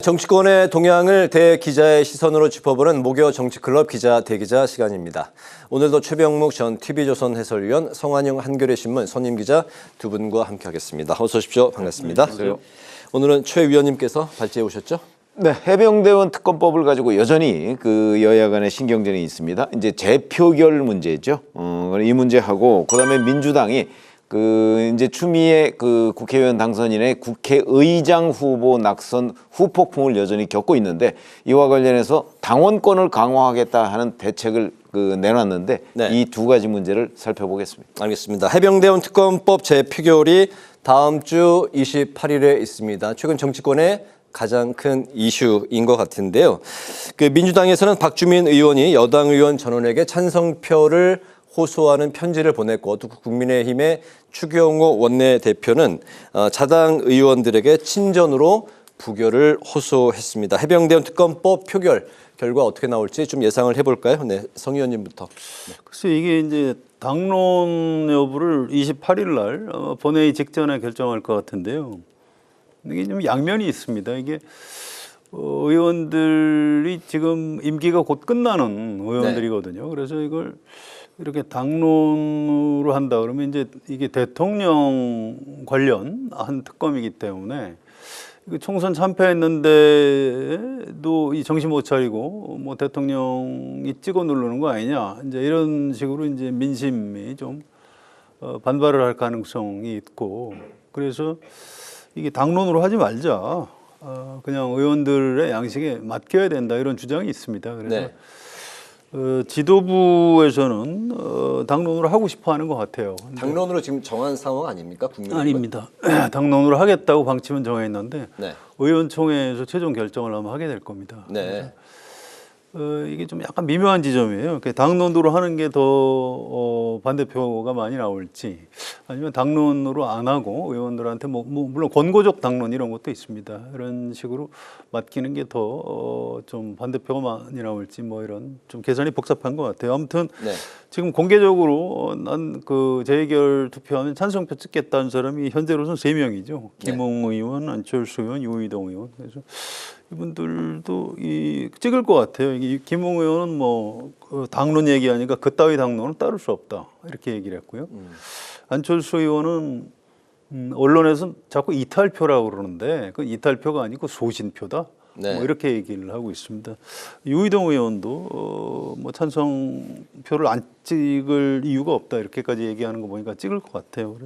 정치권의 동향을 대기자의 시선으로 짚어보는 목요 정치클럽 기자 대기자 시간입니다. 오늘도 최병묵 전 TV조선 해설위원, 성환영 한겨레신문 선임 기자 두 분과 함께하겠습니다. 어서 오십시오. 반갑습니다. 안녕하세요. 오늘은 최 위원님께서 발제해 오셨죠? 네, 해병대원 특검법을 가지고 여전히 그 여야 간의 신경전이 있습니다. 이제 재표결 문제죠. 이 문제하고 그다음에 민주당이 이제 추미애 국회의원 당선인의 국회의장 후보 낙선 후폭풍을 여전히 겪고 있는데, 이와 관련해서 당원권을 강화하겠다 하는 대책을 내놨는데, 네. 이 두 가지 문제를 살펴보겠습니다. 알겠습니다. 해병대원 특검법 재표결이 다음 주 28일에 있습니다. 최근 정치권의 가장 큰 이슈인 것 같은데요. 민주당에서는 박주민 의원이 여당 의원 전원에게 찬성표를 호소하는 편지를 보냈고, 또 국민의힘의 추경호 원내대표는 자당 의원들에게 친전으로 부결을 호소했습니다. 해병대원 특검법 표결 결과 어떻게 나올지 좀 예상을 해볼까요? 네, 성 의원님부터. 글쎄, 이게 이제 당론 여부를 28일 날 본회의 직전에 결정할 것 같은데요. 이게 좀 양면이 있습니다. 이게 의원들이 지금 임기가 곧 끝나는 의원들이거든요. 그래서 이걸 이렇게 당론으로 한다 그러면 이제 이게 대통령 관련한 특검이기 때문에 총선 참패했는데도 이 정신 못 차리고 뭐 대통령이 찍어 누르는 거 아니냐, 이제 이런 식으로 이제 민심이 좀 반발을 할 가능성이 있고, 그래서 이게 당론으로 하지 말자, 그냥 의원들의 양식에 맡겨야 된다, 이런 주장이 있습니다. 그래서 네. 지도부에서는 당론으로 하고 싶어 하는 것 같아요. 당론으로 지금 정한 상황 아닙니까? 국민의힘은? 아닙니다. 당론으로 하겠다고 방침은 정해있는데, 네. 의원총회에서 최종 결정을 아마 하게 될 겁니다. 네. 이게 좀 약간 미묘한 지점이에요. 당론으로 하는 게 더 반대표가 많이 나올지, 아니면 당론으로 안 하고 의원들한테 물론 권고적 당론 이런 것도 있습니다. 이런 식으로 맡기는 게 더 좀 반대표가 많이 나올지, 뭐 이런 좀 계산이 복잡한 것 같아요. 아무튼 네. 지금 공개적으로 난 재의결 투표하면 찬성표 찍겠다는 사람이 현재로서는 3명이죠. 김웅 의원, 안철수 의원, 유의동 의원. 그래서 이분들도 찍을 것 같아요. 김웅 의원은 당론 얘기하니까 그따위 당론은 따를 수 없다, 이렇게 얘기를 했고요. 안철수 의원은 언론에서는 자꾸 이탈표라고 그러는데, 그 이탈표가 아니고 소신표다. 네. 이렇게 얘기를 하고 있습니다. 유의동 의원도 찬성표를 안 찍을 이유가 없다, 이렇게까지 얘기하는 거 보니까 찍을 것 같아요.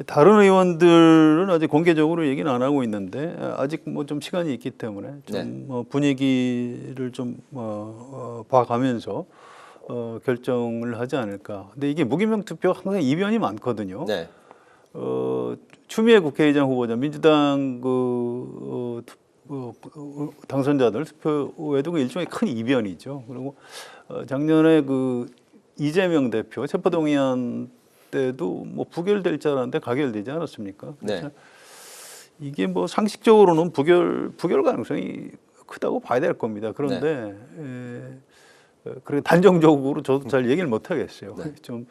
다른 의원들은 아직 공개적으로 얘기는 안 하고 있는데, 아직 좀 시간이 있기 때문에 좀 분위기를 좀 봐가면서 결정을 하지 않을까. 근데 이게 무기명 투표가 항상 이변이 많거든요. 네. 추미애 국회의장 후보자, 민주당 당선자들 투표에도 일종의 큰 이변이죠. 그리고 작년에 이재명 대표 체포동의안 때도 부결될 줄 알았는데 가결되지 않았습니까? 네. 이게 상식적으로는 부결 가능성이 크다고 봐야 될 겁니다. 그런데 그래 단정적으로 저도 잘 얘기를 못 하겠어요. 네. 좀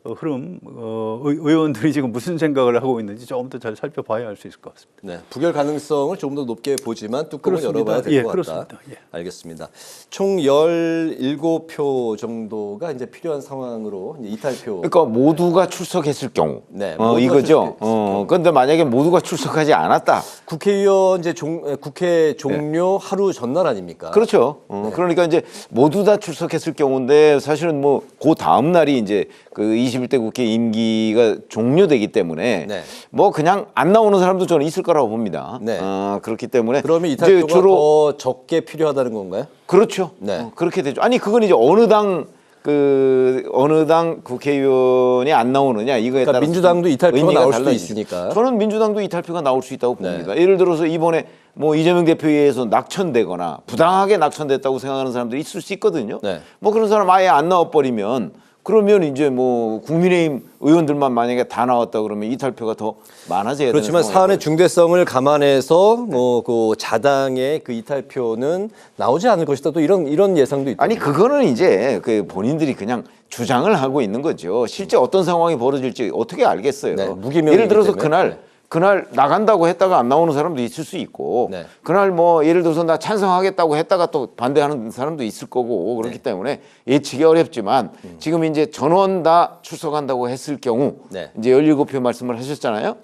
흐름, 의원들이 지금 무슨 생각을 하고 있는지 조금 더 잘 살펴봐야 할 수 있을 것 같습니다. 네, 부결 가능성을 조금 더 높게 보지만 뚜껑을 열어봐야 될 것 같다. 그렇습니다. 예. 알겠습니다. 총 17표 정도가 이제 필요한 상황으로 이제 이탈표. 그러니까 모두가 출석했을 경우, 네, 모두가 이거죠. 출석했을 그런데 만약에 모두가 출석하지 않았다. 국회의원 국회 종료 하루 전날 아닙니까? 그렇죠. 그러니까 이제 모두 다 출석했을 경우인데, 사실은 그 다음 날이 이제 21대 국회 임기가 종료되기 때문에 네. 그냥 안 나오는 사람도 저는 있을 거라고 봅니다. 네. 그렇기 때문에 그러면 이제 이탈표가 주로 더 적게 필요하다는 건가요? 그렇죠. 네. 그렇게 되죠. 아니 그건 이제 어느 당 국회의원이 안 나오느냐 이거에 그러니까 따라 민주당도 이탈표가 나올 수도 달라지죠. 있으니까. 저는 민주당도 이탈표가 나올 수 있다고 봅니다. 예를 들어서 이번에 이재명 대표에 의해서 낙천되거나 부당하게 낙천됐다고 생각하는 사람들이 있을 수 있거든요. 네. 그런 사람 아예 안 나와버리면, 그러면 이제 국민의힘 의원들만 만약에 다 나왔다 그러면 이탈표가 더 많아져야 되는 그렇지만 상황이 사안의 중대성을 감안해서 자당의 이탈표는 나오지 않을 것이다. 또 이런 예상도 있다. 아니 그거는 이제 본인들이 그냥 주장을 하고 있는 거죠. 실제 어떤 상황이 벌어질지 어떻게 알겠어요. 네, 무기명이기 예를 들어서 때문에. 그날 그날 나간다고 했다가 안 나오는 사람도 있을 수 있고 네. 그날 뭐 예를 들어서 나 찬성하겠다고 했다가 또 반대하는 사람도 있을 거고 그렇기 때문에 예측이 어렵지만 지금 이제 전원 다 출석한다고 했을 경우 네. 이제 17표 말씀을 하셨잖아요.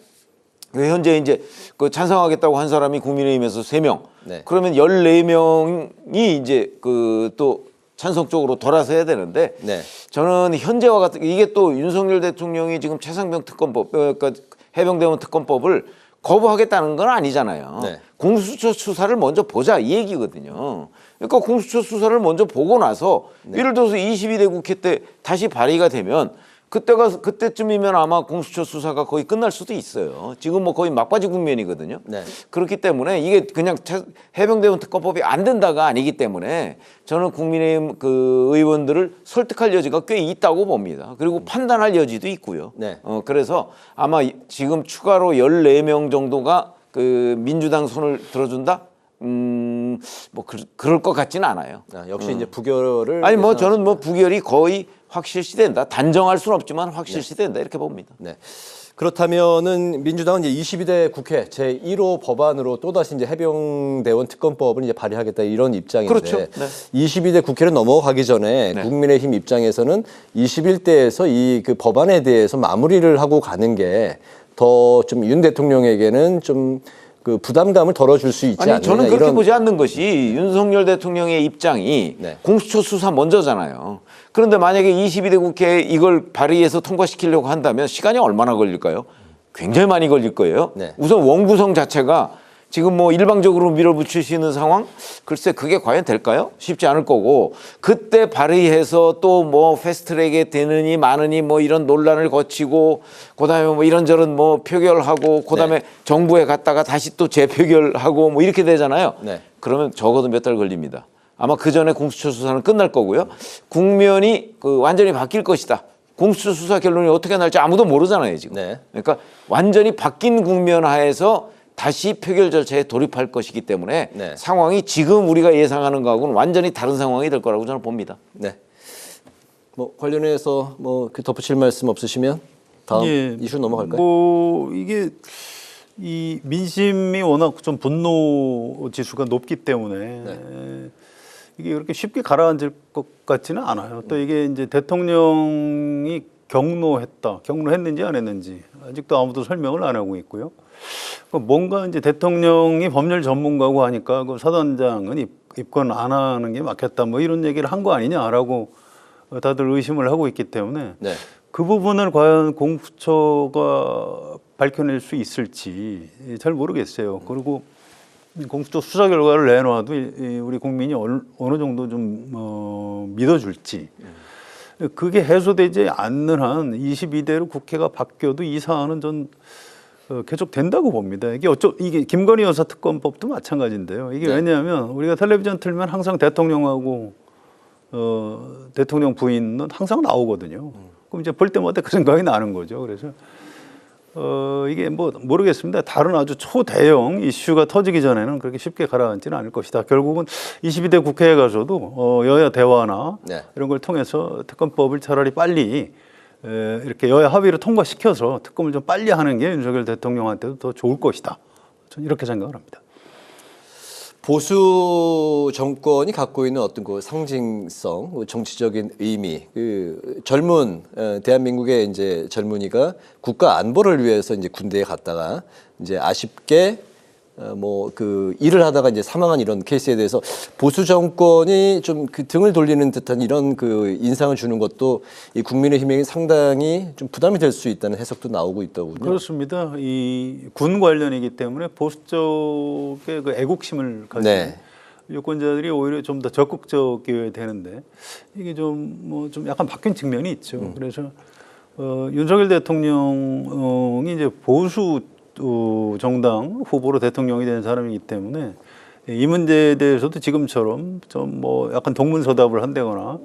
현재 이제 그 찬성하겠다고 한 사람이 국민의힘에서 3명. 네. 그러면 14명이 이제 그 또 찬성 쪽으로 돌아서야 되는데 네. 저는 현재와 같은 이게 또 윤석열 대통령이 지금 최상병 특검법 그러니까 해병대원 특검법을 거부하겠다는 건 아니잖아요. 네. 공수처 수사를 먼저 보자 이 얘기거든요. 그러니까 공수처 수사를 먼저 보고 나서 예를 들어서 22대 국회 때 다시 발의가 되면 그때쯤이면 아마 공수처 수사가 거의 끝날 수도 있어요. 지금 뭐 거의 막바지 국면이거든요. 네. 그렇기 때문에 이게 그냥 해병대원 특검법이 안 된다가 아니기 때문에 저는 국민의힘 그 의원들을 설득할 여지가 꽤 있다고 봅니다. 그리고 판단할 여지도 있고요. 네. 그래서 아마 지금 추가로 14명 정도가 그 민주당 손을 들어준다? 뭐 그럴 것 같지는 않아요. 역시 이제 부결을 아니 뭐 예상하시고. 저는 뭐 부결이 거의 확실시된다. 단정할 수는 없지만 확실시된다 이렇게 봅니다. 네. 그렇다면은 민주당은 이제 22대 국회 제1호 법안으로 또다시 이제 해병대원 특검법을 이제 발의하겠다 이런 입장인데 그렇죠. 네. 22대 국회를 넘어가기 전에 네. 국민의힘 입장에서는 21대에서 이 그 법안에 대해서 마무리를 하고 가는 게 더 좀 윤 대통령에게는 좀 그 부담감을 덜어줄 수 있지 않느냐. 아니 저는 그렇게 이런... 보지 않는 것이 윤석열 대통령의 입장이 네. 공수처 수사 먼저잖아요. 그런데 만약에 22대 국회에 이걸 발의해서 통과시키려고 한다면 시간이 얼마나 걸릴까요? 굉장히 많이 걸릴 거예요. 네. 우선 원구성 자체가 지금 뭐 일방적으로 밀어붙이시는 상황? 글쎄 그게 과연 될까요? 쉽지 않을 거고 그때 발의해서 또 뭐 패스트트랙에 되느니 마느니 뭐 이런 논란을 거치고 그다음에 뭐 이런저런 뭐 표결하고 그다음에 네. 정부에 갔다가 다시 또 재표결하고 뭐 이렇게 되잖아요. 네. 그러면 적어도 몇 달 걸립니다. 아마 그 전에 공수처 수사는 끝날 거고요. 국면이 그 완전히 바뀔 것이다. 공수처 수사 결론이 어떻게 날지 아무도 모르잖아요 지금. 네. 그러니까 완전히 바뀐 국면 하에서 다시 표결 절차에 돌입할 것이기 때문에 네. 상황이 지금 우리가 예상하는 거하고는 완전히 다른 상황이 될 거라고 저는 봅니다. 네. 뭐 관련해서 뭐 그 덧붙일 말씀 없으시면 다음 예, 이슈 넘어갈까요? 뭐 이게 이 민심이 워낙 좀 분노 지수가 높기 때문에 이게 그렇게 쉽게 가라앉을 것 같지는 않아요. 또 이게 이제 대통령이 경로했는지 안 했는지 아직도 아무도 설명을 안 하고 있고요. 뭔가 이제 대통령이 법률 전문가고 하니까 그 사단장은 입건 안 하는 게 맞겠다 뭐 이런 얘기를 한 거 아니냐라고 다들 의심을 하고 있기 때문에 네. 그 부분을 과연 공수처가 밝혀낼 수 있을지 잘 모르겠어요. 그리고 공수처 수사 결과를 내놔도 우리 국민이 어느 정도 좀 믿어줄지 그게 해소되지 않는 한 22대로 국회가 바뀌어도 이 사안은 전 계속 된다고 봅니다. 이게 김건희 여사 특검법도 마찬가지인데요. 이게 네. 왜냐하면 우리가 텔레비전 틀면 항상 대통령하고 대통령 부인은 항상 나오거든요. 그럼 이제 볼 때마다 그 생각이 나는 거죠. 그래서 이게 뭐 모르겠습니다. 다른 아주 초대형 이슈가 터지기 전에는 그렇게 쉽게 가라앉지는 않을 것이다. 결국은 22대 국회에 가서도 여야 대화나 네. 이런 걸 통해서 특검법을 차라리 빨리 이렇게 여야 합의를 통과시켜서 특검을 좀 빨리 하는 게 윤석열 대통령한테도 더 좋을 것이다. 저는 이렇게 생각을 합니다. 보수 정권이 갖고 있는 어떤 그 상징성, 정치적인 의미, 그 젊은 대한민국의 이제 젊은이가 국가 안보를 위해서 이제 군대에 갔다가 이제 아쉽게 뭐 그 일을 하다가 이제 사망한 이런 케이스에 대해서 보수 정권이 좀 그 등을 돌리는 듯한 이런 그 인상을 주는 것도 이 국민의힘에게 상당히 좀 부담이 될 수 있다는 해석도 나오고 있더군요. 그렇습니다. 이 군 관련이기 때문에 보수 쪽의 그 애국심을 가진 네. 유권자들이 오히려 좀 더 적극적이어야 되는데 이게 좀 약간 바뀐 측면이 있죠. 그래서 윤석열 대통령이 이제 보수 정당 후보로 대통령이 된 사람이기 때문에 이 문제에 대해서도 지금처럼 좀 뭐 약간 동문서답을 한다거나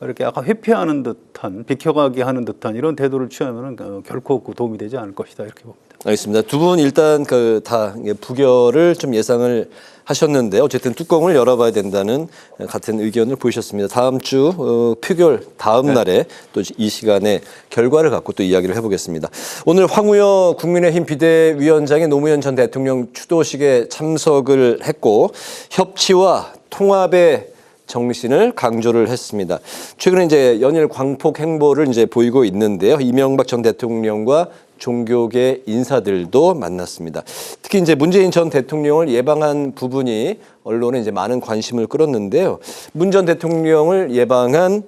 이렇게 약간 회피하는 듯한 비켜가게 하는 듯한 이런 태도를 취하면은 결코 도움이 되지 않을 것이다 이렇게 봅니다. 알겠습니다. 두 분 일단 그 다 부결을 좀 예상을 하셨는데 어쨌든 뚜껑을 열어봐야 된다는 같은 의견을 보이셨습니다. 다음 주 표결 다음 날에 또 이 시간에 결과를 갖고 또 이야기를 해보겠습니다. 오늘 황우여 국민의힘 비대위원장이 노무현 전 대통령 추도식에 참석을 했고 협치와 통합의 정신을 강조를 했습니다. 최근에 이제 연일 광폭 행보를 이제 보이고 있는데요. 이명박 전 대통령과 종교계 인사들도 만났습니다. 특히 이제 문재인 전 대통령을 예방한 부분이 언론에 이제 많은 관심을 끌었는데요. 문 전 대통령을 예방한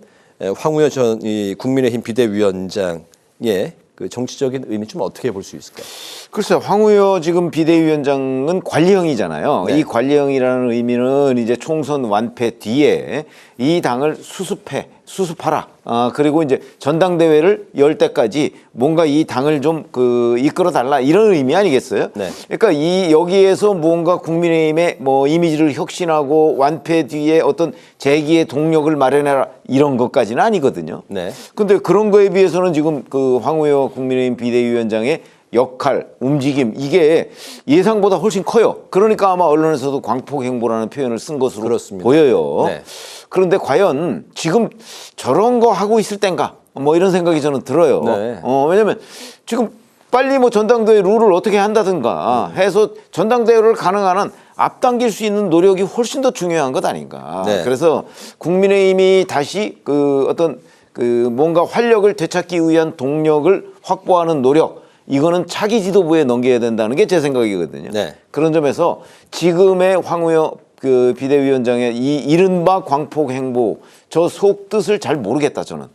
황우여 전 국민의힘 비대위원장의 그 정치적인 의미 좀 어떻게 볼 수 있을까요? 글쎄요, 황우여 지금 비대위원장은 관리형이잖아요. 네. 이 관리형이라는 의미는 이제 총선 완패 뒤에 이 당을 수습하라. 그리고 이제 전당대회를 열 때까지 뭔가 이 당을 좀 이끌어 달라 이런 의미 아니겠어요? 네. 그러니까 여기에서 뭔가 국민의힘의 뭐 이미지를 혁신하고 완패 뒤에 어떤 재기의 동력을 마련해라 이런 것까지는 아니거든요. 네. 근데 그런 거에 비해서는 지금 그 황우여 국민의힘 비대위원장의 역할, 움직임 이게 예상보다 훨씬 커요. 그러니까 아마 언론에서도 광폭 행보라는 표현을 쓴 것으로 그렇습니다. 보여요. 네. 그런데 과연 지금 저런 거 하고 있을 땐가? 뭐 이런 생각이 저는 들어요. 네. 왜냐면 지금 빨리 뭐 전당대회 룰을 어떻게 한다든가 해서 전당대회를 가능한 한 앞당길 수 있는 노력이 훨씬 더 중요한 것 아닌가. 네. 그래서 국민의힘이 다시 뭔가 활력을 되찾기 위한 동력을 확보하는 노력 이거는 차기 지도부에 넘겨야 된다는 게 제 생각이거든요. 네. 그런 점에서 지금의 황우여 비대위원장의 이 이른바 광폭 행보 저 속뜻을 잘 모르겠다 저는.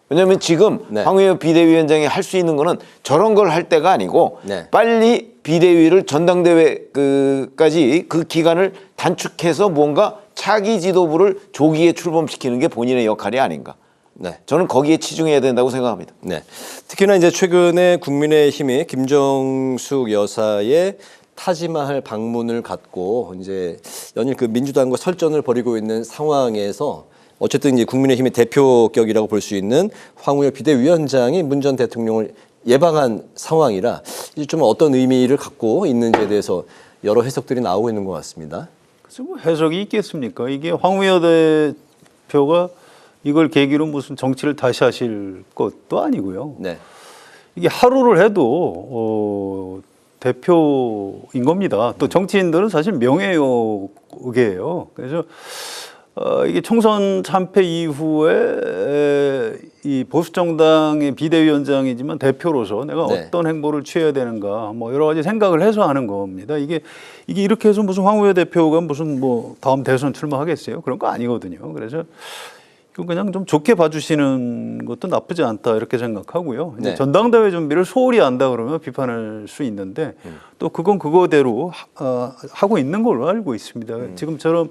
왜냐하면 지금 네. 황우여 비대위원장이 할 수 있는 거는 저런 걸 할 때가 아니고 네. 빨리 비대위를 전당대회까지 그 기간을 단축해서 뭔가 차기 지도부를 조기에 출범시키는 게 본인의 역할이 아닌가. 네. 저는 거기에 치중해야 된다고 생각합니다. 네. 특히나 이제 최근에 국민의힘이 김정숙 여사의 타지마할 방문을 갖고 이제 연일 그 민주당과 설전을 벌이고 있는 상황에서 어쨌든 이제 국민의힘의 대표격이라고 볼 수 있는 황우여 비대위원장이 문 전 대통령을 예방한 상황이라 이제 좀 어떤 의미를 갖고 있는지에 대해서 여러 해석들이 나오고 있는 것 같습니다. 그래서 뭐 해석이 있겠습니까? 이게 황우여 대표가 이걸 계기로 무슨 정치를 다시 하실 것도 아니고요. 네. 이게 하루를 해도 대표인 겁니다. 또 정치인들은 사실 명예욕이에요. 그래서 이게 총선 참패 이후에 이 보수정당의 비대위원장이지만 대표로서 내가 네. 어떤 행보를 취해야 되는가 뭐 여러 가지 생각을 해서 하는 겁니다. 이게 이렇게 해서 무슨 황우여 대표가 무슨 뭐 다음 대선 출마하겠어요? 그런 거 아니거든요. 그래서 그냥 좀 좋게 봐주시는 것도 나쁘지 않다 이렇게 생각하고요. 이제 네. 전당대회 준비를 소홀히 한다 그러면 비판할 수 있는데 또 그건 그거대로 하고 있는 걸로 알고 있습니다. 지금처럼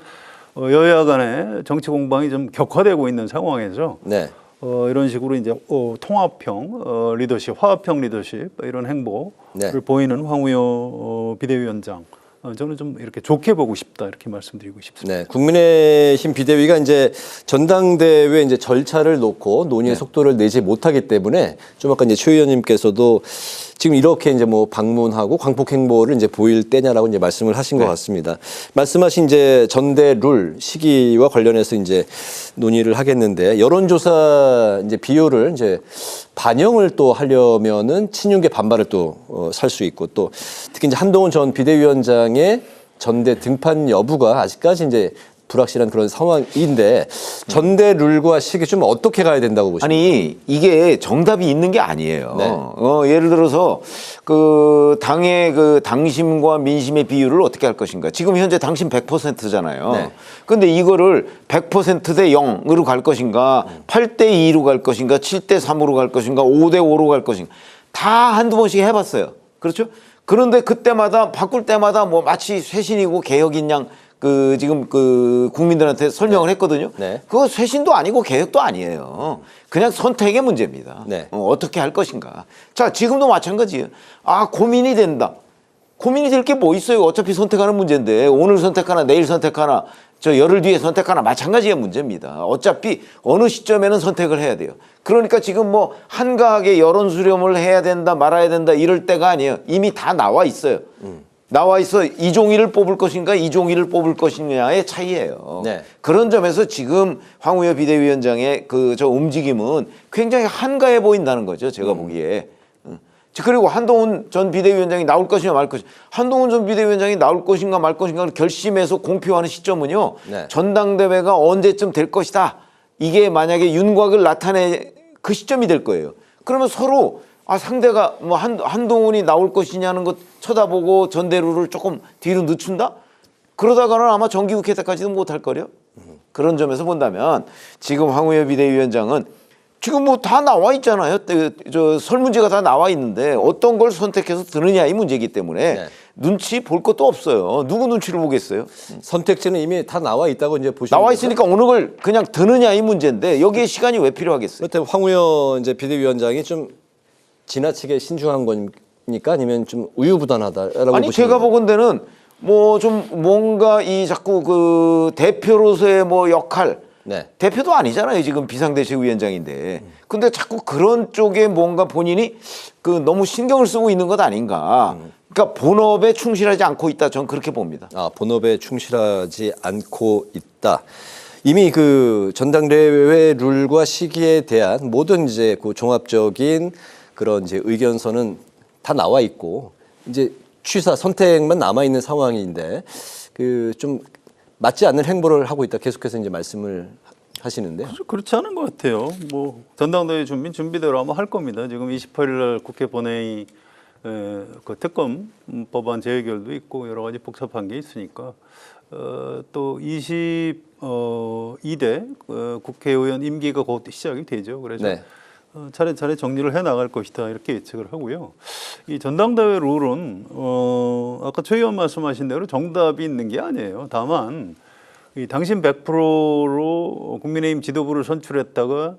여야 간의 정치 공방이 좀 격화되고 있는 상황에서 네. 이런 식으로 이제 통합형 리더십, 화합형 리더십 이런 행보를 네. 보이는 황우여 비대위원장. 저는 좀 이렇게 좋게 보고 싶다 이렇게 말씀드리고 싶습니다. 네, 국민의힘 비대위가 이제 전당대회 이제 절차를 놓고 논의의 속도를 내지 못하기 때문에 좀 아까 이제 최 의원님께서도 지금 이렇게 이제 뭐 방문하고 광폭 행보를 이제 보일 때냐라고 이제 말씀을 하신 것 같습니다. 말씀하신 이제 전대 룰 시기와 관련해서 이제 논의를 하겠는데 여론조사 이제 비율을 이제 반영을 또 하려면은 친윤계 반발을 또 살 수 있고 또 특히 이제 한동훈 전 비대위원장의 전대 등판 여부가 아직까지 이제 불확실한 그런 상황인데 전대 룰과 시기 좀 어떻게 가야 된다고 보십니까? 아니 이게 정답이 있는 게 아니에요. 네. 예를 들어서 그 당의 그 당심과 민심의 비율을 어떻게 할 것인가. 지금 현재 당심 100%잖아요. 네. 근데 이거를 100%대 0으로 갈 것인가, 8대 2로 갈 것인가, 7대 3으로 갈 것인가, 5대 5로 갈 것인가. 다 한두 번씩 해봤어요. 그렇죠? 그런데 그때마다 바꿀 때마다 뭐 마치 쇄신이고 개혁인 양 지금 국민들한테 설명을 했거든요. 네. 그거 쇄신도 아니고 개혁도 아니에요. 그냥 선택의 문제입니다. 네. 어떻게 할 것인가. 자, 지금도 마찬가지예요. 고민이 된다. 고민이 될 게 뭐 있어요. 어차피 선택하는 문제인데 오늘 선택하나 내일 선택하나 저 열흘 뒤에 선택하나 마찬가지의 문제입니다. 어차피 어느 시점에는 선택을 해야 돼요. 그러니까 지금 뭐 한가하게 여론 수렴을 해야 된다 말아야 된다 이럴 때가 아니에요. 이미 다 나와 있어요. 나와 있어 이종희를 뽑을 것인가 이종희를 뽑을 것이냐의 차이예요. 네. 그런 점에서 지금 황우여 비대위원장의 그 저 움직임은 굉장히 한가해 보인다는 거죠. 제가 보기에. 그리고 한동훈 전 비대위원장이 나올 것이냐 말 것이냐. 한동훈 전 비대위원장이 나올 것인가 말 것인가를 결심해서 공표하는 시점은요. 네. 전당대회가 언제쯤 될 것이다. 이게 만약에 윤곽을 나타내 그 시점이 될 거예요. 그러면 서로 상대가 뭐 한동훈이 나올 것이냐는 것 쳐다보고 전대루를 조금 뒤로 늦춘다? 그러다가는 아마 정기국회 때까지도 못할 거려. 그런 점에서 본다면 지금 황우여 비대위원장은 지금 뭐 다 나와 있잖아요. 저 설문지가 다 나와 있는데 어떤 걸 선택해서 드느냐 이 문제이기 때문에 네. 눈치 볼 것도 없어요. 누구 눈치를 보겠어요? 선택지는 이미 다 나와 있다고 이제 보시면 나와 있으니까 어느 걸 그냥 드느냐 이 문제인데 여기에 시간이 왜 필요하겠어요? 그렇다면 황우여 이제 비대위원장이 좀 지나치게 신중한 겁니까? 아니면 좀 우유부단하다라고 아니 보시는 제가 거예요? 보건대는 뭐 좀 뭔가 이 자꾸 그 대표로서의 뭐 역할 네. 대표도 아니잖아요. 지금 비상대책위원장인데. 근데 자꾸 그런 쪽에 뭔가 본인이 그 너무 신경을 쓰고 있는 것 아닌가. 그러니까 본업에 충실하지 않고 있다. 저는 그렇게 봅니다. 본업에 충실하지 않고 있다. 이미 그 전당대회 룰과 시기에 대한 모든 이제 그 종합적인 그런 이제 의견서는 다 나와 있고 이제 취사 선택만 남아 있는 상황인데 그 좀 맞지 않는 행보를 하고 있다. 계속해서 이제 말씀을 하시는데요. 그렇지 않은 것 같아요. 뭐 전당대회 준비대로 아마 할 겁니다. 지금 28일 날 국회 본회의 그 특검 법안 재의결도 있고 여러 가지 복잡한 게 있으니까 또 22대 국회의원 임기가 곧 시작이 되죠. 그래서 네. 차례차례 정리를 해 나갈 것이다 이렇게 예측을 하고요. 이 전당대회 룰은 아까 최 의원 말씀하신 대로 정답이 있는 게 아니에요. 다만 이 당신 100%로 국민의힘 지도부를 선출했다가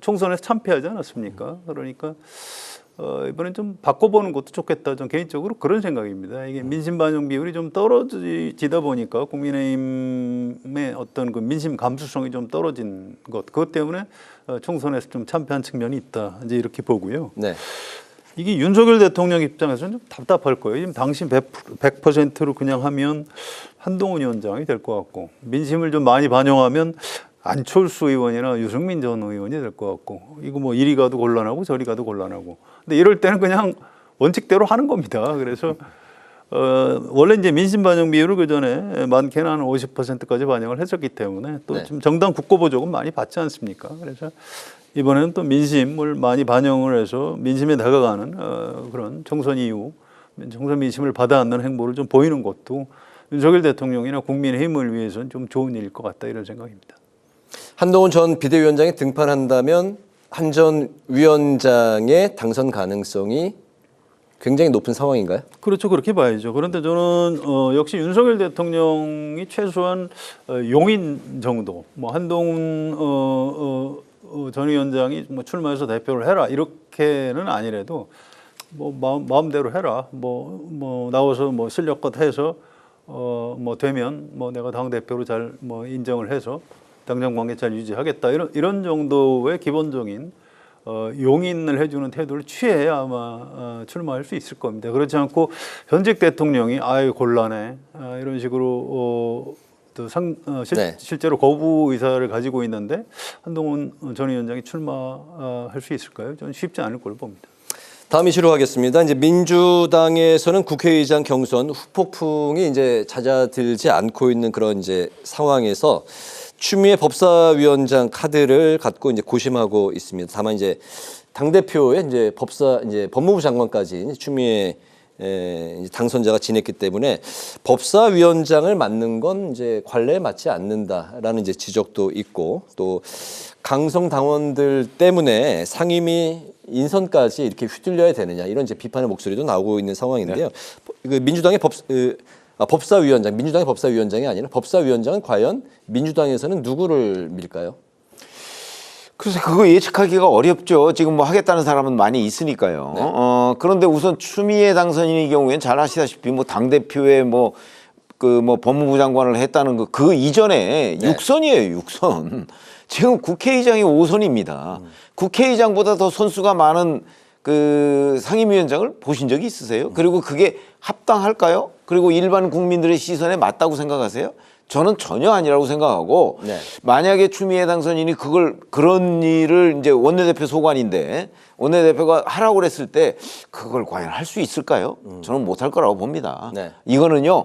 총선에서 참패하지 않았습니까? 그러니까 이번엔 좀 바꿔보는 것도 좋겠다. 전 개인적으로 그런 생각입니다. 이게 민심 반영 비율이 좀 떨어지다 보니까 국민의힘의 어떤 그 민심 감수성이 좀 떨어진 것, 그것 때문에 총선에서 좀 참패한 측면이 있다. 이제 이렇게 보고요. 네. 이게 윤석열 대통령 입장에서는 좀 답답할 거예요. 지금 당신 100%로 그냥 하면 한동훈 위원장이 될 것 같고, 민심을 좀 많이 반영하면 안철수 의원이나 유승민 전 의원이 될 것 같고, 이거 뭐 이리 가도 곤란하고 저리 가도 곤란하고. 근데 이럴 때는 그냥 원칙대로 하는 겁니다. 그래서 원래 이제 민심 반영 비율을 그 전에 많게는 한 50%까지 반영을 했었기 때문에 또 네. 좀 정당 국고보조금 많이 받지 않습니까? 그래서 이번에는 또 민심을 많이 반영을 해서 민심에 다가가는 그런 총선 이후 총선 민심을 받아안는 행보를 좀 보이는 것도 윤석열 대통령이나 국민의힘을 위해서는 좀 좋은 일일 것 같다 이런 생각입니다. 한동훈 전 비대위원장이 등판한다면 한 전 위원장의 당선 가능성이 굉장히 높은 상황인가요? 그렇죠. 그렇게 봐야죠. 그런데 저는 역시 윤석열 대통령이 최소한 용인 정도, 뭐 한동훈 전 위원장이 뭐 출마해서 대표를 해라 이렇게는 아니래도 뭐 마음대로 해라. 뭐 나와서 뭐 실력껏 해서 뭐 되면 뭐 내가 당 대표로 잘 뭐 인정을 해서 당정 관계 잘 유지하겠다 이런 정도의 기본적인 용인을 해주는 태도를 취해야 아마 출마할 수 있을 겁니다. 그렇지 않고 현직 대통령이 아유 곤란해 이런 식으로 또 네. 실제로 거부 의사를 가지고 있는데 한동훈 전 위원장이 출마할 수 있을까요? 저는 쉽지 않을 걸로 봅니다. 다음 이슈로 가겠습니다. 이제 민주당에서는 국회의장 경선 후폭풍이 이제 잦아들지 않고 있는 그런 이제 상황에서 추미애 법사위원장 카드를 갖고 이제 고심하고 있습니다. 다만 이제 당 대표의 이제 법무부 장관까지 추미애 이제 당선자가 지냈기 때문에 법사위원장을 맡는 건 이제 관례에 맞지 않는다라는 이제 지적도 있고 또 강성 당원들 때문에 상임위 인선까지 이렇게 휘둘려야 되느냐 이런 이제 비판의 목소리도 나오고 있는 상황인데요. 그 민주당의 법사위원장, 민주당의 법사위원장이 아니라 법사위원장은 과연 민주당에서는 누구를 밀까요? 그래서 그거 예측하기가 어렵죠. 지금 뭐 하겠다는 사람은 많이 있으니까요. 네. 그런데 우선 추미애 당선인의 경우에는 잘 아시다시피 뭐 당대표의 뭐 그 뭐 법무부 장관을 했다는 그 이전에 네. 육선이에요, 육선. 지금 국회의장이 5선입니다. 국회의장보다 더 선수가 많은 그 상임위원장을 보신 적이 있으세요? 그리고 그게 합당할까요? 그리고 일반 국민들의 시선에 맞다고 생각하세요? 저는 전혀 아니라고 생각하고 네. 만약에 추미애 당선인이 그런 일을 이제 원내대표 소관인데 원내대표가 하라고 그랬을 때 그걸 과연 할 수 있을까요? 저는 못할 거라고 봅니다. 네. 이거는요.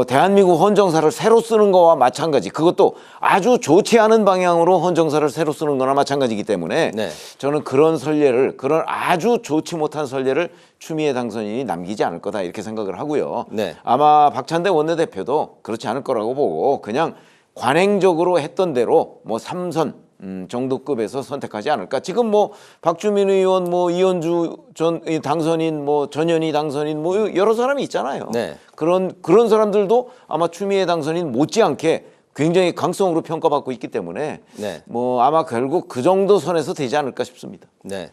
대한민국 헌정사를 새로 쓰는 거와 마찬가지. 그것도 아주 좋지 않은 방향으로 헌정사를 새로 쓰는 거나 마찬가지이기 때문에 네. 저는 그런 선례를 그런 아주 좋지 못한 선례를 추미애 당선인이 남기지 않을 거다 이렇게 생각을 하고요. 네. 아마 박찬대 원내대표도 그렇지 않을 거라고 보고 그냥 관행적으로 했던 대로 뭐 3선 정도급에서 선택하지 않을까. 지금 뭐 박주민 의원, 뭐 이현주 전 당선인, 뭐 전현희 당선인, 뭐 여러 사람이 있잖아요. 네. 그런 사람들도 아마 추미애 당선인 못지않게 굉장히 강성으로 평가받고 있기 때문에 네. 뭐 아마 결국 그 정도 선에서 되지 않을까 싶습니다. 네.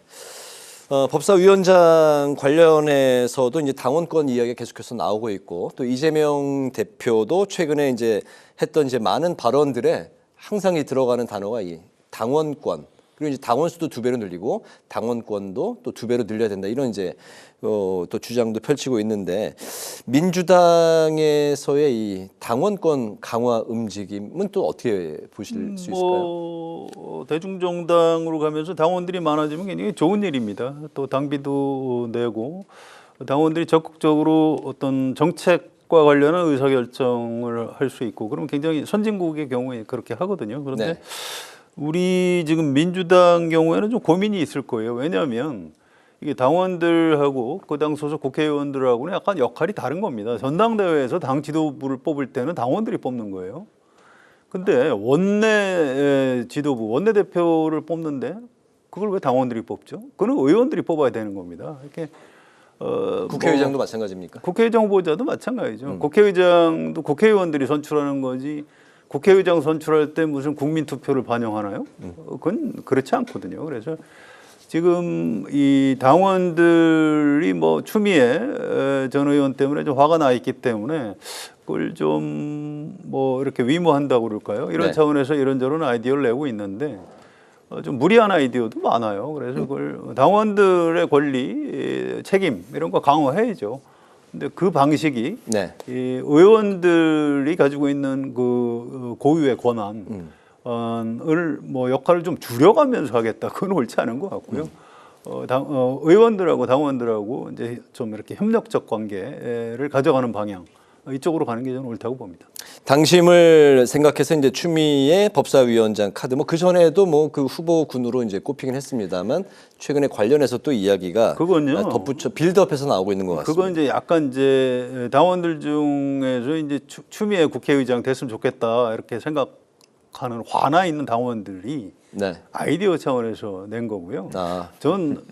법사위원장 관련해서도 이제 당원권 이야기가 계속해서 나오고 있고 또 이재명 대표도 최근에 이제 했던 이제 많은 발언들에 항상 이 들어가는 단어가 이 당원권 그리고 이제 당원 수도 2배로 늘리고 당원권도 또 2배로 늘려야 된다 이런 이제 또 주장도 펼치고 있는데 민주당에서의 이 당원권 강화 움직임은 또 어떻게 보실 수 있을까요? 뭐 대중정당으로 가면서 당원들이 많아지면 굉장히 좋은 일입니다. 또 당비도 내고 당원들이 적극적으로 어떤 정책과 관련한 의사결정을 할 수 있고 그러면 굉장히 선진국의 경우에 그렇게 하거든요. 그런데 네. 우리 지금 민주당 경우에는 좀 고민이 있을 거예요. 왜냐하면 이게 당원들하고 그 당 소속 국회의원들하고는 약간 역할이 다른 겁니다. 전당대회에서 당 지도부를 뽑을 때는 당원들이 뽑는 거예요. 근데 원내 지도부, 원내대표를 뽑는데 그걸 왜 당원들이 뽑죠? 그건 의원들이 뽑아야 되는 겁니다. 이렇게 국회의장도 마찬가지입니까? 국회의장 후보자도 마찬가지죠. 국회의장도 국회의원들이 선출하는 거지. 국회의장 선출할 때 무슨 국민 투표를 반영하나요? 그건 그렇지 않거든요. 그래서 지금 이 당원들이 뭐 추미애 전 의원 때문에 좀 화가 나 있기 때문에 그걸 좀 뭐 이렇게 위모한다고 그럴까요? 이런 네. 차원에서 이런저런 아이디어를 내고 있는데 좀 무리한 아이디어도 많아요. 그래서 그걸 당원들의 권리, 책임 이런 거 강화해야죠. 근데 그 방식이 네. 이 의원들이 가지고 있는 그 고유의 권한을 뭐 역할을 좀 줄여가면서 하겠다. 그건 옳지 않은 것 같고요. 의원들하고 당원들하고 이제 좀 이렇게 협력적 관계를 가져가는 방향 이쪽으로 가는 게 저는 옳다고 봅니다. 당심을 생각해서 이제 추미애 법사위원장 카드 뭐 그 전에도 뭐 그 후보군으로 이제 꼽히긴 했습니다만 최근에 관련해서 또 이야기가 그건요. 덧붙여 빌드업해서 나오고 있는 것 같습니다. 그건 이제 약간 이제 당원들 중에서 이제 추미애 국회의장 됐으면 좋겠다 이렇게 생각하는 화나 있는 당원들이 네. 아이디어 차원에서 낸 거고요. 아. 전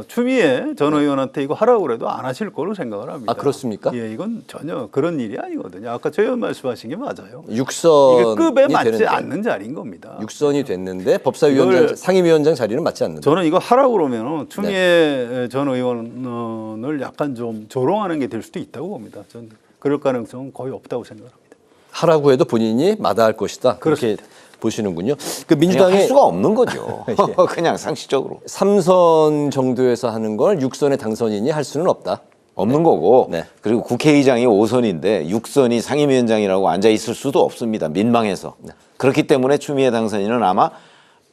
추미애 전 의원한테 이거 하라고 그래도 안 하실 거로 생각을 합니다. 아, 그렇습니까? 예, 이건 전혀 그런 일이 아니거든요. 아까 저 의원 말씀하신 게 맞아요. 이게 육선이 급에 맞지 되는데 않는 자리인 겁니다. 육선이 됐는데 법사위원장 이걸- 상임위원장 자리는 맞지 않는다. 저는 이거 하라고 그러면 네. 추미애 전 의원을 약간 좀 조롱하는 게 될 수도 있다고 봅니다. 전 그럴 가능성은 거의 없다고 생각합니다. 하라고 해도 본인이 마다할 것이다. 그렇게 보시는군요. 그 그냥 할 민주당의 수가 없는 거죠. 그냥 상식적으로 3선 정도에서 하는 걸 6선의 당선인이 할 수는 없다. 없는 거고 네. 그리고 국회의장이 5선인데 6선이 상임위원장이라고 앉아 있을 수도 없습니다. 민망해서. 그렇기 때문에 추미애 당선인은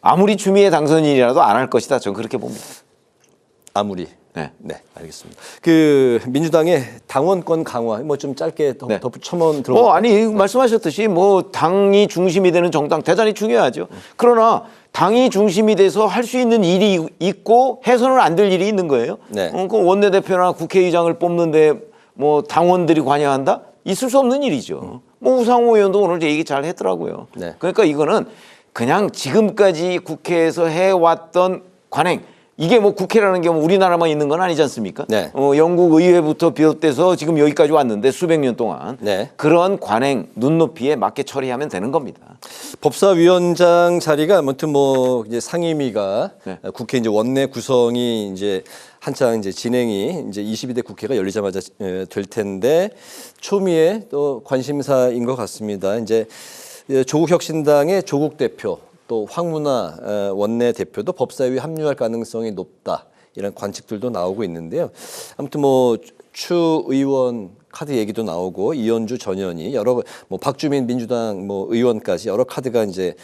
아무리 추미애 당선인이라도 안 할 것이다. 저는 그렇게 봅니다. 아무리. 네. 네, 알겠습니다. 그 민주당의 당원권 강화 뭐 좀 짧게 네. 덧붙여만 들어. 아니 말씀하셨듯이 뭐 당이 중심이 되는 정당 대단히 중요하죠. 그러나 당이 중심이 돼서 할 수 있는 일이 있고 해서는 안 될 일이 있는 거예요. 네. 그 원내대표나 국회의장을 뽑는데 뭐 당원들이 관여한다? 있을 수 없는 일이죠. 뭐 우상호 의원도 오늘 얘기 잘 했더라고요. 네. 그러니까 이거는 그냥 지금까지 국회에서 해왔던 관행. 이게 뭐 국회라는 게 뭐 우리나라만 있는 건 아니지 않습니까? 네. 영국 의회부터 비롯돼서 지금 여기까지 왔는데 수백 년 동안 네. 그런 관행 눈높이에 맞게 처리하면 되는 겁니다. 법사위원장 자리가 아무튼 뭐 이제 상임위가 네. 국회 이제 원내 구성이 이제 한창 이제 진행이 이제 22대 국회가 열리자마자 될 텐데 초미의 또 관심사인 것 같습니다. 이제 조국혁신당의 조국 대표 또 황문화 원내 대표도 법사위에 합류할 가능성이 높다 이런 관측들도 나오고 있는데요. 아무튼 뭐 추 의원 카드 얘기도 나오고 이현주 전 의원이 여러 뭐 박주민 민주당 뭐 의원까지 여러 카드가 이제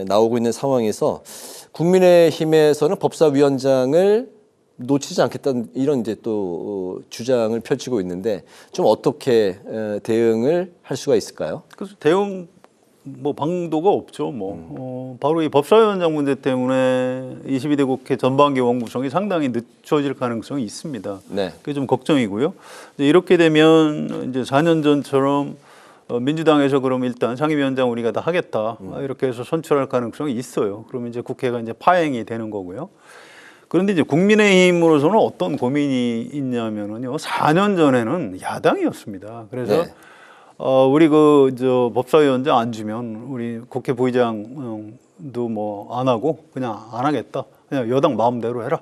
나오고 있는 상황에서 국민의힘에서는 법사위원장을 놓치지 않겠다는 이런 이제 또 주장을 펼치고 있는데 좀 어떻게 대응을 할 수가 있을까요? 그래서 대응 뭐 방도가 없죠. 바로 이 법사위원장 문제 때문에 22대 국회 전반기 원구성이 상당히 늦춰질 가능성이 있습니다. 네. 그게 좀 걱정이고요. 이제 이렇게 되면 이제 4년 전처럼 민주당에서 그럼 일단 상임위원장 우리가 다 하겠다 이렇게 해서 선출할 가능성이 있어요. 그러면 이제 국회가 이제 파행이 되는 거고요. 그런데 이제 국민의힘으로서는 어떤 고민이 있냐면은요. 4년 전에는 야당이었습니다. 그래서 네. 우리 저 법사위원장 안 주면 우리 국회 부의장도 뭐 안 하고 그냥 안 하겠다. 그냥 여당 마음대로 해라.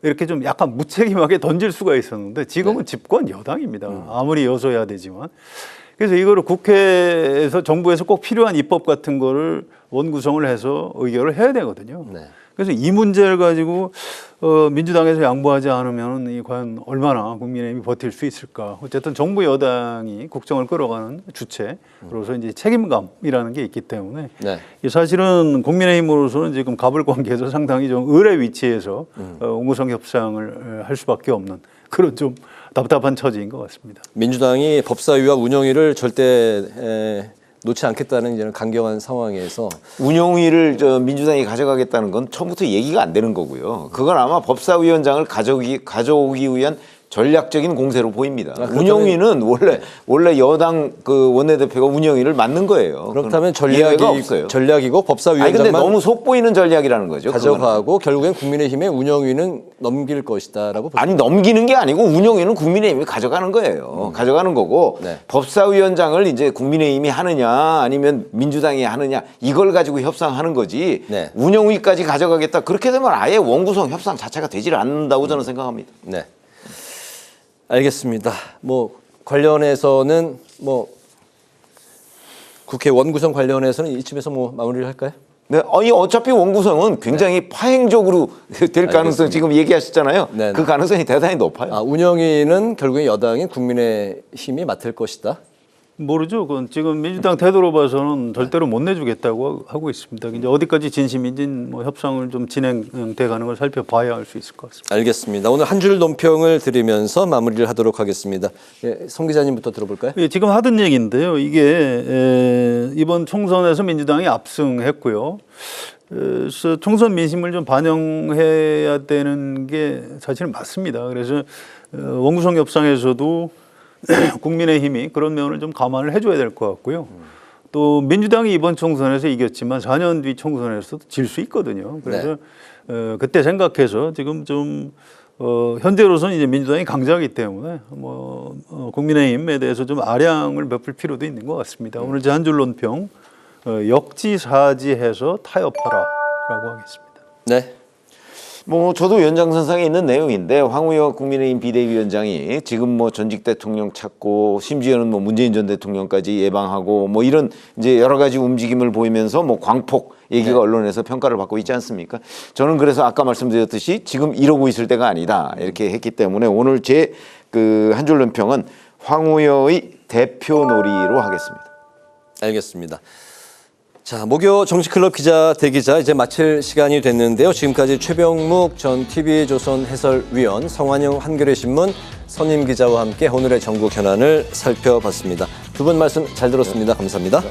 이렇게 좀 약간 무책임하게 던질 수가 있었는데 지금은 집권 여당입니다. 아무리 여소야 되지만. 그래서 이거를 국회에서 정부에서 꼭 필요한 입법 같은 거를 원구성을 해서 의결을 해야 되거든요. 네. 그래서 이 문제를 가지고 민주당에서 양보하지 않으면 이 과연 얼마나 국민의힘이 버틸 수 있을까? 어쨌든 정부 여당이 국정을 끌어가는 주체로서 이제 책임감이라는 게 있기 때문에 네. 이 사실은 국민의힘으로서는 지금 갑을 관계에서 상당히 좀 의뢰 위치에서 원구성 협상을 할 수밖에 없는 그런 좀 답답한 처지인 것 같습니다. 민주당이 법사위와 운영위를 절대 놓지 않겠다는 이런 강경한 상황에서 운영위를 민주당이 가져가겠다는 건 처음부터 얘기가 안 되는 거고요. 그건 아마 법사위원장을 가져오기 위한 전략적인 공세로 보입니다. 운영위는 원래 여당 그 원내대표가 운영위를 맡는 거예요. 그렇다면 이해가 없어요. 전략이고 아니 근데 법사위원장만 너무 속보이는 전략이라는 거죠. 가져가고 결국엔 국민의힘의 운영위는 넘길 것이다라고 아니 넘기는 게 아니고 운영위는 국민의힘이 가져가는 거예요. 가져가는 거고 네. 법사위원장을 이제 국민의힘이 하느냐 아니면 민주당이 하느냐 이걸 가지고 협상하는 거지. 네. 운영위까지 가져가겠다. 그렇게 되면 아예 원구성 협상 자체가 되질 않는다고 저는 생각합니다. 네. 알겠습니다. 뭐 관련해서는 뭐 국회 원구성 관련해서는 이쯤에서 뭐 마무리를 할까요? 네, 아니 어차피 원구성은 굉장히 파행적으로 될 가능성 지금 얘기하셨잖아요. 네네. 그 가능성이 대단히 높아요. 운영위는 결국에 여당인 국민의힘이 맡을 것이다. 모르죠. 그건 지금 민주당 태도로 봐서는 절대로 못 내주겠다고 하고 있습니다. 이제 어디까지 진심인지 뭐 협상을 좀 진행돼 가는 걸 살펴봐야 알 수 있을 것 같습니다. 알겠습니다. 오늘 한 줄 논평을 드리면서 마무리를 하도록 하겠습니다. 송 기자님부터 들어볼까요? 예, 지금 하던 얘기인데요. 이게 이번 총선에서 민주당이 압승했고요. 그래서 총선 민심을 좀 반영해야 되는 게 사실은 맞습니다. 그래서 원구성 협상에서도 국민의힘이 그런 면을 좀 감안을 해줘야 될 것 같고요. 또 민주당이 이번 총선에서 이겼지만 4년 뒤 총선에서도 질 수 있거든요. 그래서 그때 생각해서 지금 좀 현재로서는 이제 민주당이 강자이기 때문에 국민의힘에 대해서 좀 아량을 베풀 필요도 있는 것 같습니다. 오늘 제 한 줄 논평 역지사지해서 타협하라라고 하겠습니다. 네. 뭐 저도 연장선상에 있는 내용인데 황우여 국민의힘 비대위원장이 지금 뭐 전직 대통령 찾고 심지어는 뭐 문재인 전 대통령까지 예방하고 뭐 이런 이제 여러 가지 움직임을 보이면서 뭐 광폭 얘기가 언론에서 평가를 받고 있지 않습니까? 저는 그래서 아까 말씀드렸듯이 지금 이러고 있을 때가 아니다 이렇게 했기 때문에 오늘 제 그 한 줄 논평은 황우여의 대표 놀이로 하겠습니다. 알겠습니다. 자, 목요 정치클럽 기자 대기자 이제 마칠 시간이 됐는데요. 지금까지 최병묵 전 TV조선 해설위원, 성환영 한겨레신문 선임 기자와 함께 오늘의 전국 현안을 살펴봤습니다. 두 분 말씀 잘 들었습니다. 감사합니다.